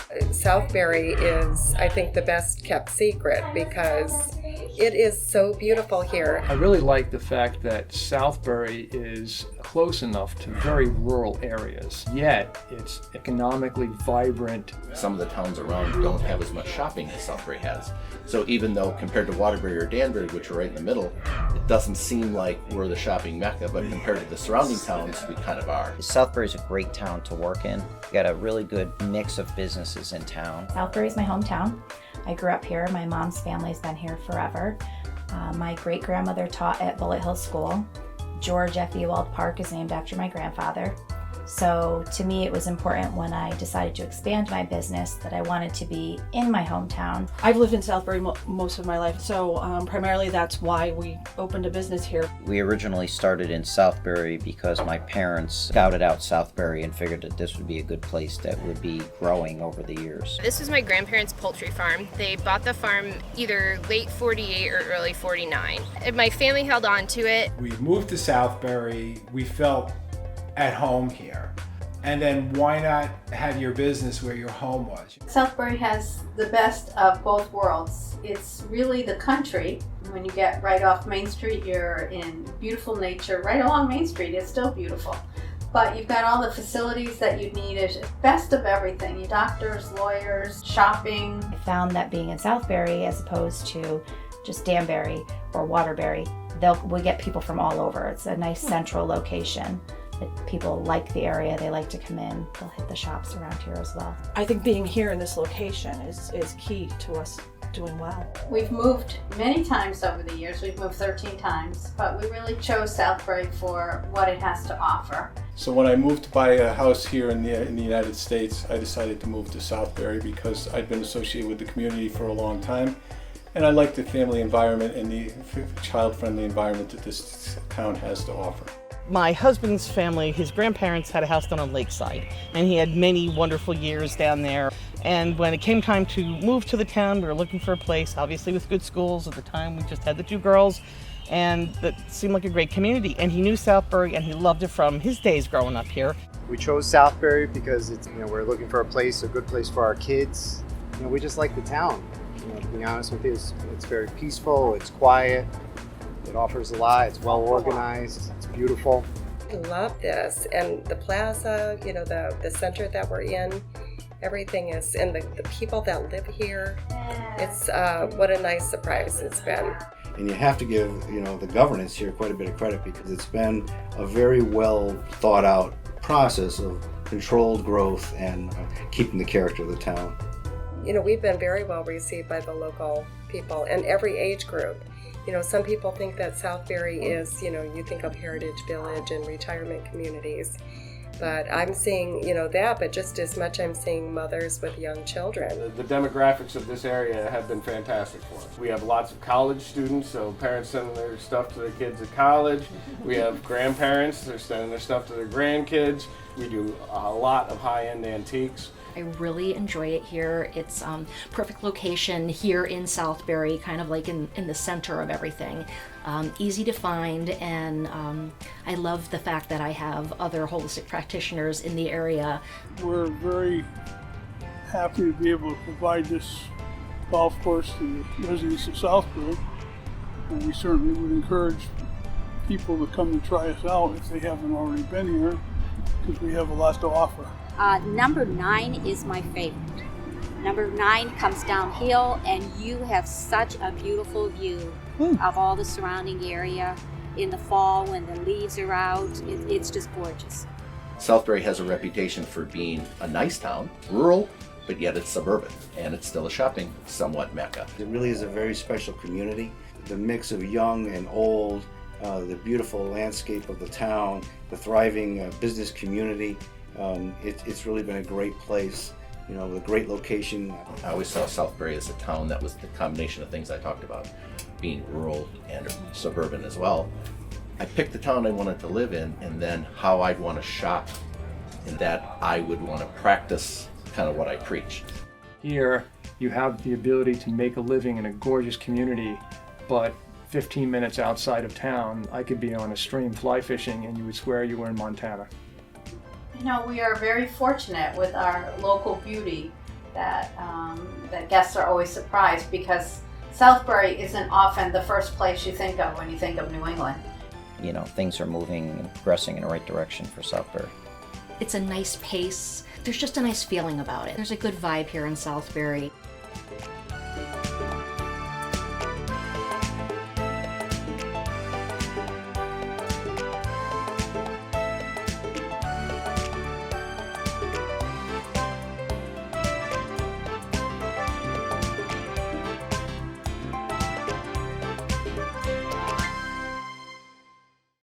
Southbury is, I think, the best kept secret because it is so beautiful here. I really like the fact that Southbury is close enough to very rural areas, yet it's economically vibrant. Some of the towns around don't have as much shopping as Southbury has. So even though compared to Waterbury or Danbury, which are right in the middle, it doesn't seem like we're the shopping mecca, but compared to the surrounding towns, we kind of are. Southbury is a great town to work in. We got a really good mix of businesses in town. Southbury is my hometown. I grew up here. My mom's family's been here forever. My great-grandmother taught at Bullet Hill School. George F. Ewald Park is named after my grandfather. So to me, it was important when I decided to expand my business that I wanted to be in my hometown. I've lived in Southbury most of my life, so primarily that's why we opened a business here. We originally started in Southbury because my parents scouted out Southbury and figured that this would be a good place that would be growing over the years. This was my grandparents' poultry farm. They bought the farm either late 48 or early 49. And my family held on to it. We moved to Southbury. We felt at home here. And then why not have your business where your home was? Southbury has the best of both worlds. It's really the country. When you get right off Main Street, you're in beautiful nature. Right along Main Street, it's still beautiful. But you've got all the facilities that you need. It's best of everything. Your doctors, lawyers, shopping. I found that being in Southbury as opposed to just Danbury or Waterbury, we get people from all over. It's a nice central location. People like the area, they like to come in, they'll hit the shops around here as well. I think being here in this location is key to us doing well. We've moved many times over the years. We've moved 13 times, but we really chose Southbury for what it has to offer. So when I moved to buy a house here in the United States, I decided to move to Southbury because I'd been associated with the community for a long time. And I like the family environment and the child-friendly environment that this town has to offer. My husband's family, his grandparents had a house down on Lakeside, and he had many wonderful years down there. And when it came time to move to the town, we were looking for a place, obviously with good schools. At the time, we just had the two girls, and that seemed like a great community. And he knew Southbury, and he loved it from his days growing up here. We chose Southbury because it's, we're looking for a place, a good place for our kids. We just like the town. To be honest with you, it's very peaceful, it's quiet. It offers a lot, it's well organized, it's beautiful. I love this, and the plaza, the center that we're in, everything is, and the people that live here, it's what a nice surprise it's been. And you have to give, the governance here quite a bit of credit because it's been a very well thought out process of controlled growth and keeping the character of the town. We've been very well received by the local people and every age group. Some people think that Southbury is, you think of Heritage Village and retirement communities. But I'm seeing, that, but just as much I'm seeing mothers with young children. The demographics of this area have been fantastic for us. We have lots of college students, so parents sending their stuff to their kids at college. We have grandparents, they're sending their stuff to their grandkids. We do a lot of high-end antiques. I really enjoy it here. It's perfect location here in Southbury, kind of like in the center of everything. Easy to find, and I love the fact that I have other holistic practitioners in the area. We're very happy to be able to provide this golf course to the residents of Southbury, and we certainly would encourage people to come and try us out if they haven't already been here, because we have a lot to offer. Number 9 is my favorite. Number 9 comes downhill and you have such a beautiful view of all the surrounding area in the fall when the leaves are out. It's just gorgeous. Southbury has a reputation for being a nice town, rural, but yet it's suburban, and it's still a shopping somewhat mecca. It really is a very special community. The mix of young and old, the beautiful landscape of the town, the thriving business community. It's really been a great place, a great location. I always saw Southbury as a town that was the combination of things I talked about, being rural and suburban as well. I picked the town I wanted to live in and then how I'd want to shop, and that I would want to practice kind of what I preach. Here, you have the ability to make a living in a gorgeous community, but 15 minutes outside of town, I could be on a stream fly fishing and you would swear you were in Montana. We are very fortunate with our local beauty that guests are always surprised, because Southbury isn't often the first place you think of when you think of New England. You know, things are moving and progressing in the right direction for Southbury. It's a nice pace. There's just a nice feeling about it. There's a good vibe here in Southbury.